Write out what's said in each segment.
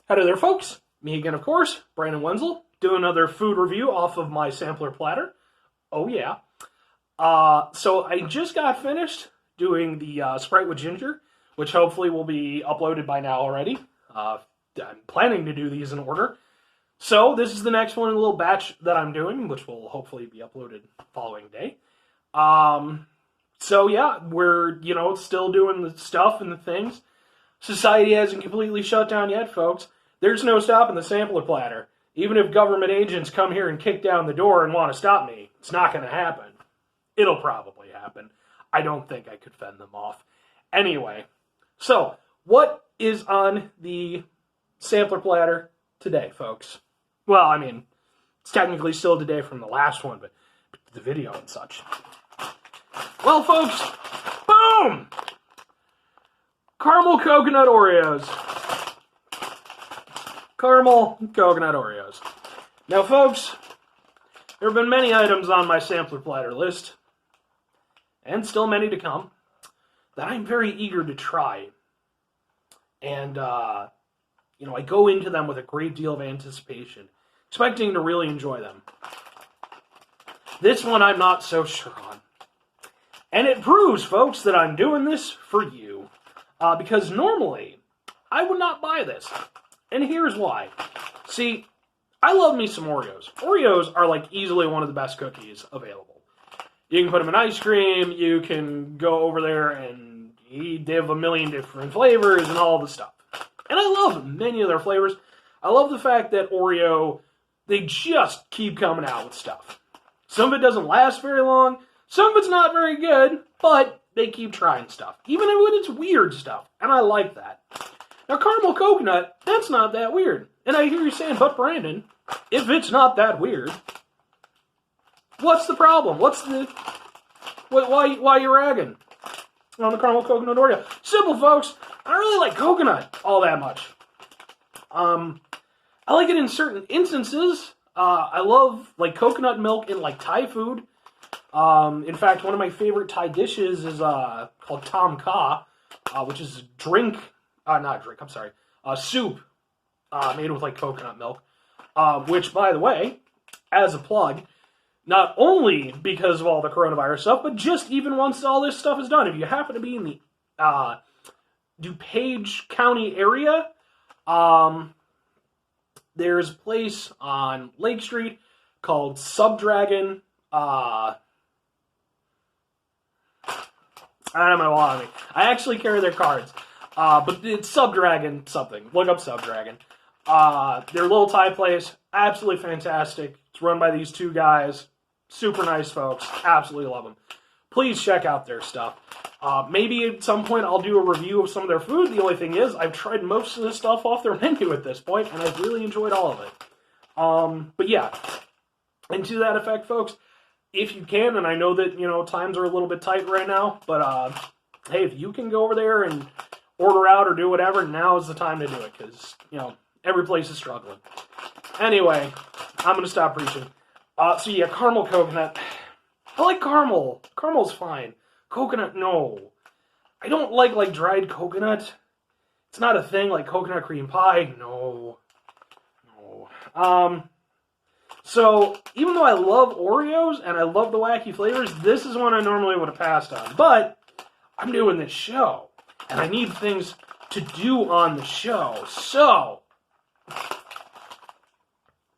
Howdy there, folks. Me again, of course, Brandon Wenzel, doing another food review off of my Sampler Platter. Oh, yeah. So I just got finished doing the Sprite with ginger, which hopefully will be uploaded by now already. I'm planning to do these in order. So this is the next one in a little batch that I'm doing, which will hopefully be uploaded the following day. So yeah, we're, still doing the stuff and the things. Society hasn't completely shut down yet, folks. There's no stopping the Sampler Platter. Even if government agents come here and kick down the door and want to stop me, it's not going to happen. It'll probably happen. I don't think I could fend them off. Anyway, so what is on the Sampler Platter today, folks? Well, I mean, it's technically still today from the last one, but the video and such. Well, folks, boom! Caramel Coconut Oreos. Caramel Coconut Oreos. Now, folks, there have been many items on my Sampler Platter list, and still many to come, that I'm very eager to try. And, I go into them with a great deal of anticipation, expecting to really enjoy them. This one I'm not so sure on. And it proves, folks, that I'm doing this for you. Because normally, I would not buy this. And here's why. See, I love me some Oreos. Oreos are like easily one of the best cookies available. You can put them in ice cream, you can go over there and eat. They have a million different flavors and all the stuff. And I love many of their flavors. I love the fact that Oreo, they just keep coming out with stuff. Some of it doesn't last very long, some of it's not very good, but they keep trying stuff, even when it's weird stuff, and I like that. Now, caramel coconut, that's not that weird. And I hear you saying, but Brandon, if it's not that weird, what's the problem? Why you ragging on the caramel coconut Oreo? Simple, folks. I don't really like coconut all that much. I like it in certain instances. I love like coconut milk in like Thai food. In fact, one of my favorite Thai dishes is called Tom Kha, which is soup made with like coconut milk. Which, by the way, as a plug, not only because of all the coronavirus stuff, but just even once all this stuff is done, if you happen to be in the DuPage County area, there's a place on Lake Street called Subdragon. I don't know why. I actually carry their cards. But it's Subdragon something. Look up Subdragon. Their little Thai place, absolutely fantastic. It's run by these two guys. Super nice folks. Absolutely love them. Please check out their stuff. Maybe at some point I'll do a review of some of their food. The only thing is, I've tried most of the stuff off their menu at this point, and I've really enjoyed all of it. But yeah. And to that effect, folks, if you can, and I know that, times are a little bit tight right now, but, hey, if you can go over there and order out or do whatever, now is the time to do it, because, every place is struggling. Anyway, I'm going to stop preaching. So yeah, caramel coconut. I like caramel. Caramel's fine. Coconut, no. I don't like dried coconut. It's not a thing like coconut cream pie. No. So, even though I love Oreos, and I love the wacky flavors, this is one I normally would have passed on. But, I'm doing this show, and I need things to do on the show. So,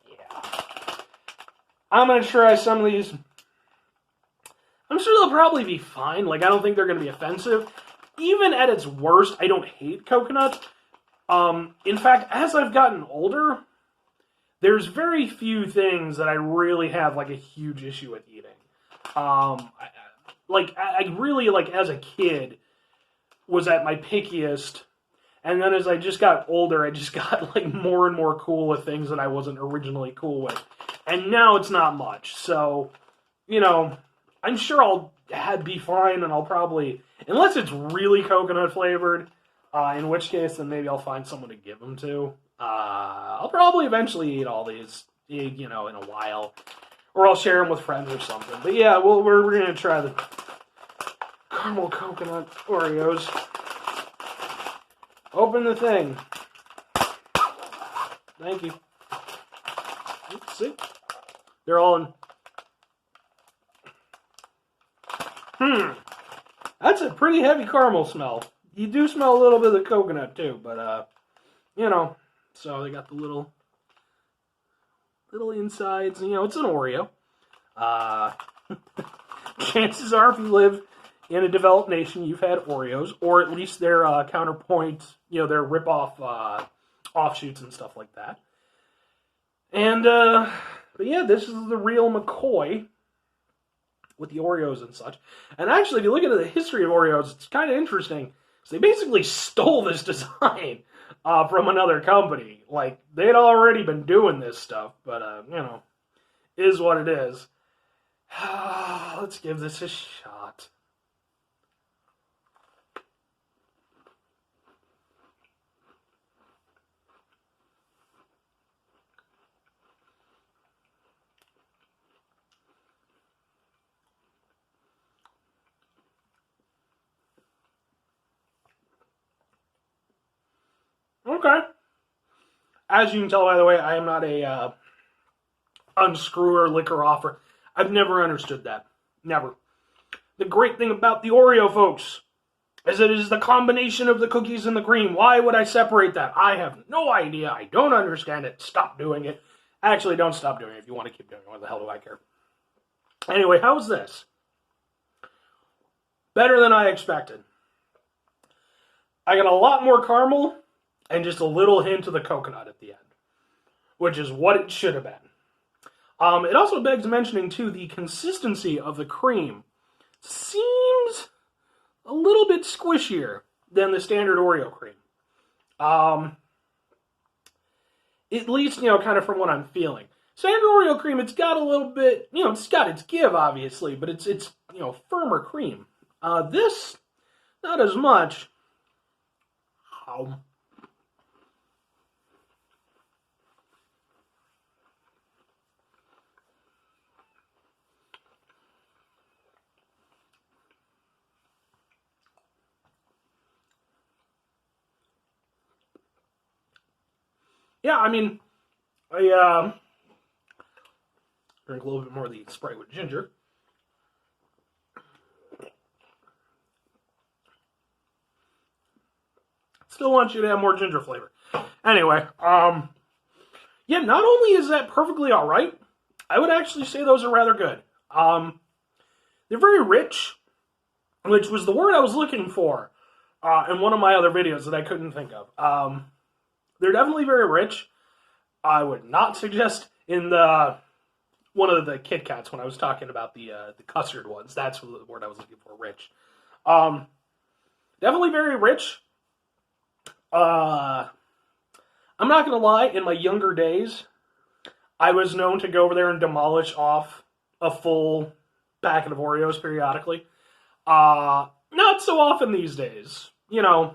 yeah. I'm going to try some of these. I'm sure they'll probably be fine. I don't think they're going to be offensive. Even at its worst, I don't hate coconut. In fact, as I've gotten older, there's very few things that I really have, a huge issue with eating. I really, as a kid, was at my pickiest, and then as I just got older, I just got, more and more cool with things that I wasn't originally cool with. And now it's not much, so, I'm sure I'll be fine, and I'll probably, unless it's really coconut flavored, in which case, then maybe I'll find someone to give them to. I'll probably eventually eat all these, in a while. Or I'll share them with friends or something. But yeah, we're going to try the caramel coconut Oreos. Open the thing. Thank you. Let's see. They're all in. That's a pretty heavy caramel smell. You do smell a little bit of the coconut too, but you know, so they got the little insides. You know, it's an Oreo. Chances are, if you live in a developed nation, you've had Oreos, or at least their counterpoint, you know, their rip-off offshoots and stuff like that. And but yeah, this is the real McCoy with the Oreos and such. And actually, if you look into the history of Oreos, it's kind of interesting. So they basically stole this design from another company. Like, they'd already been doing this stuff, but, you know, is what it is. Let's give this a shot. Okay. As you can tell, by the way, I am not a unscrewer, liquor offer. I've never understood that. Never. The great thing about the Oreo, folks, is it is the combination of the cookies and the cream. Why would I separate that? I have no idea. I don't understand it. Stop doing it. Actually, don't stop doing it if you want to keep doing it. What the hell do I care? Anyway, how's this? Better than I expected. I got a lot more caramel and just a little hint of the coconut at the end, which is what it should have been. It also begs mentioning, too, the consistency of the cream seems a little bit squishier than the standard Oreo cream. At least, you know, kind of from what I'm feeling. Standard Oreo cream, it's got a little bit, you know, it's got its give, obviously, but it's you know, firmer cream. This, not as much. Yeah, I mean, I drink a little bit more of the Sprite with ginger. Still want you to have more ginger flavor. Anyway, yeah, not only is that perfectly alright, I would actually say those are rather good. They're very rich, which was the word I was looking for in one of my other videos that I couldn't think of. They're definitely very rich. I would not suggest in one of the Kit Kats when I was talking about the custard ones. That's the word I was looking for, rich. Definitely very rich. I'm not going to lie, in my younger days, I was known to go over there and demolish off a full packet of Oreos periodically. Not so often these days. You know,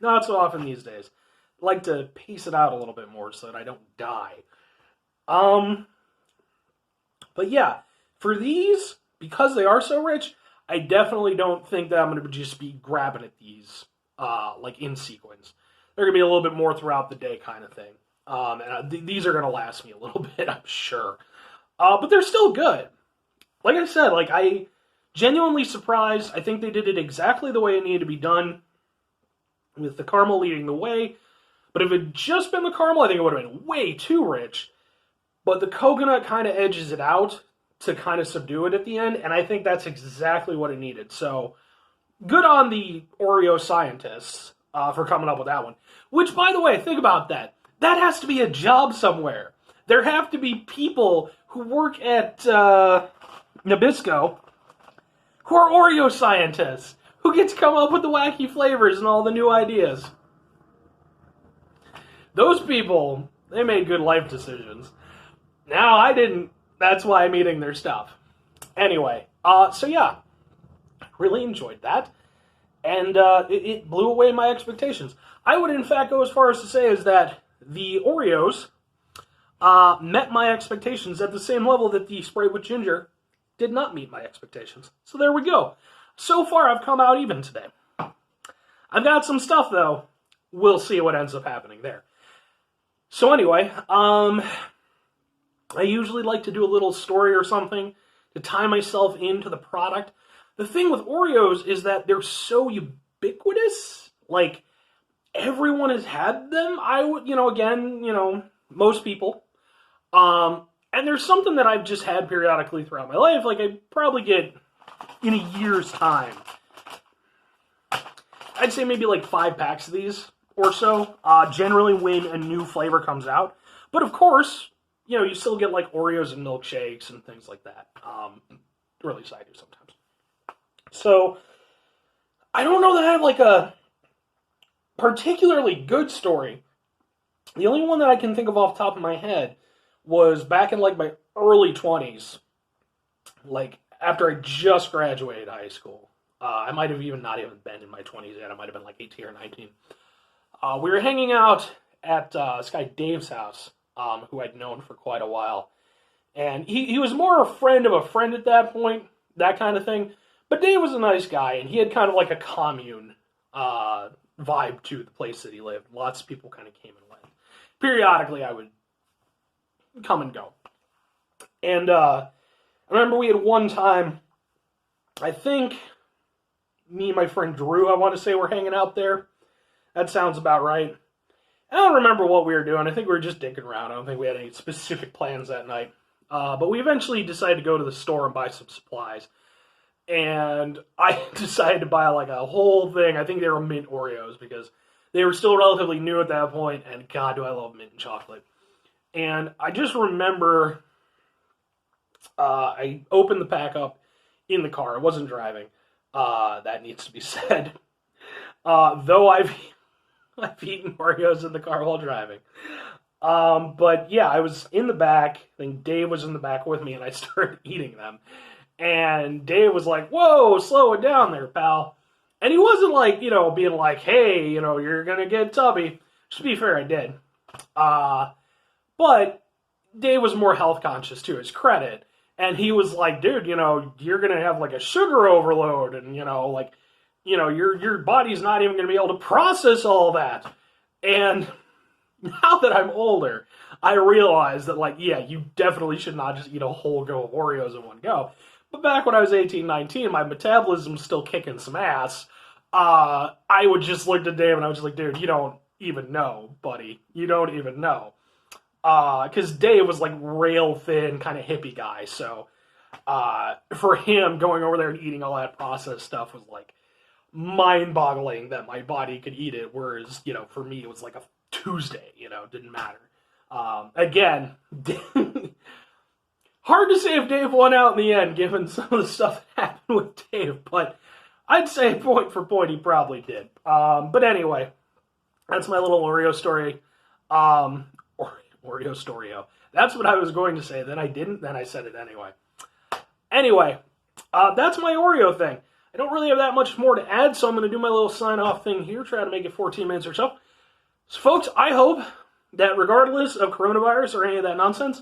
not so often these days. I like to pace it out a little bit more so that I don't die. But yeah, for these, because they are so rich, I definitely don't think that I'm going to just be grabbing at these, like in sequence. They're going to be a little bit more throughout the day kind of thing. And these are going to last me a little bit, I'm sure. But they're still good. Like I said, like I genuinely surprised. I think they did it exactly the way it needed to be done, with the caramel leading the way. But if it had just been the caramel, I think it would have been way too rich. But the coconut kind of edges it out to kind of subdue it at the end, and I think that's exactly what it needed. So, good on the Oreo scientists for coming up with that one. Which, by the way, think about that. That has to be a job somewhere. There have to be people who work at Nabisco who are Oreo scientists, who get to come up with the wacky flavors and all the new ideas. Those people, they made good life decisions. Now, I didn't. That's why I'm eating their stuff. Anyway, so yeah, really enjoyed that. And it blew away my expectations. I would, in fact, go as far as to say is that the Oreos met my expectations at the same level that the Sprite with ginger did not meet my expectations. So there we go. So far, I've come out even today. I've got some stuff, though. We'll see what ends up happening there. So anyway, I usually like to do a little story or something to tie myself into the product. The thing with Oreos is that they're so ubiquitous. Like, everyone has had them. I would, again, most people. And there's something that I've just had periodically throughout my life. Like, I probably get, in a year's time, I'd say maybe like 5 packs of these or so, generally when a new flavor comes out. But of course, you still get like Oreos and milkshakes and things like that. Or at least I do sometimes. So, I don't know that I have like a particularly good story. The only one that I can think of off the top of my head was back in like my early 20s. Like, after I just graduated high school. I might have not even been in my 20s yet. I might have been like 18 or 19. We were hanging out at this guy Dave's house, who I'd known for quite a while. And he was more a friend of a friend at that point, that kind of thing. But Dave was a nice guy, and he had kind of like a commune vibe to the place that he lived. Lots of people kind of came and went. Periodically, I would come and go. And I remember we had one time, I think me and my friend Drew, I want to say, were hanging out there. That sounds about right. I don't remember what we were doing. I think we were just dicking around. I don't think we had any specific plans that night. But we eventually decided to go to the store and buy some supplies. And I decided to buy like a whole thing. I think they were mint Oreos because they were still relatively new at that point. And God, do I love mint and chocolate. And I just remember I opened the pack up in the car. I wasn't driving. That needs to be said. Though I've eaten Oreos in the car while driving. But yeah, I was in the back. I think Dave was in the back with me, and I started eating them. And Dave was like, "Whoa, slow it down there, pal." And he wasn't like, being like, "Hey, you're gonna get tubby." To be fair, I did. But Dave was more health conscious to his credit. And he was like, "Dude, you're gonna have like a sugar overload, and your body's not even gonna be able to process all that." And now that I'm older, I realize that, like, yeah, you definitely should not just eat a whole go of Oreos in one go. But back when I was 18, 19, my metabolism's still kicking some ass. I would just look at Dave and I was just like, "Dude, you don't even know, buddy. You don't even know." Because Dave was like rail thin, kind of hippie guy. So for him, going over there and eating all that processed stuff was like mind-boggling that my body could eat it. Whereas, for me, it was like a Tuesday, didn't matter. Again, hard to say if Dave won out in the end, given some of the stuff that happened with Dave, but I'd say point for point, he probably did. But anyway, that's my little Oreo story. Oreo Storio. That's what I was going to say. Then I didn't. Then I said it anyway. Anyway, that's my Oreo thing. I don't really have that much more to add, so I'm going to do my little sign-off thing here, try to make it 14 minutes or so. So, folks, I hope that regardless of coronavirus or any of that nonsense,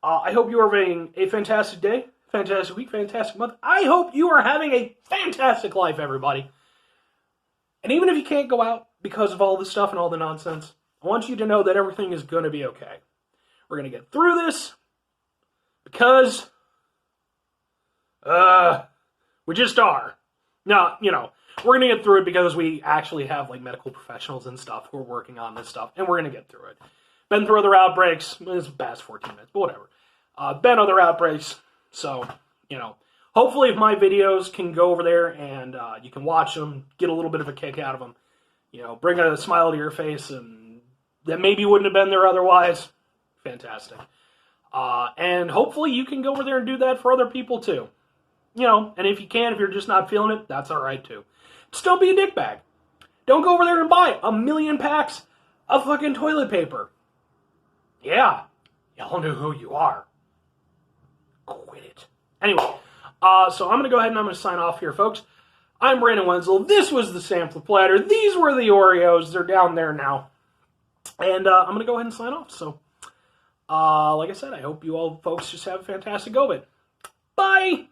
I hope you are having a fantastic day, fantastic week, fantastic month. I hope you are having a fantastic life, everybody. And even if you can't go out because of all this stuff and all the nonsense, I want you to know that everything is going to be okay. We're going to get through this because we just are. Now, we're going to get through it because we actually have like medical professionals and stuff who are working on this stuff, and we're going to get through it. Been through other outbreaks. It's past 14 minutes, but whatever. Been other outbreaks, so, hopefully if my videos can go over there and you can watch them, get a little bit of a kick out of them, bring a smile to your face and that maybe wouldn't have been there otherwise. Fantastic. And hopefully you can go over there and do that for other people too. And if you can, if you're just not feeling it, that's all right too. Just don't be a dickbag. Don't go over there and buy 1 million packs of fucking toilet paper. Yeah, y'all know who you are. Quit it. Anyway, so I'm going to go ahead and I'm going to sign off here, folks. I'm Brandon Wenzel. This was the Sampler Platter. These were the Oreos. They're down there now. And I'm going to go ahead and sign off. So, like I said, I hope you all folks just have a fantastic go of it. Bye!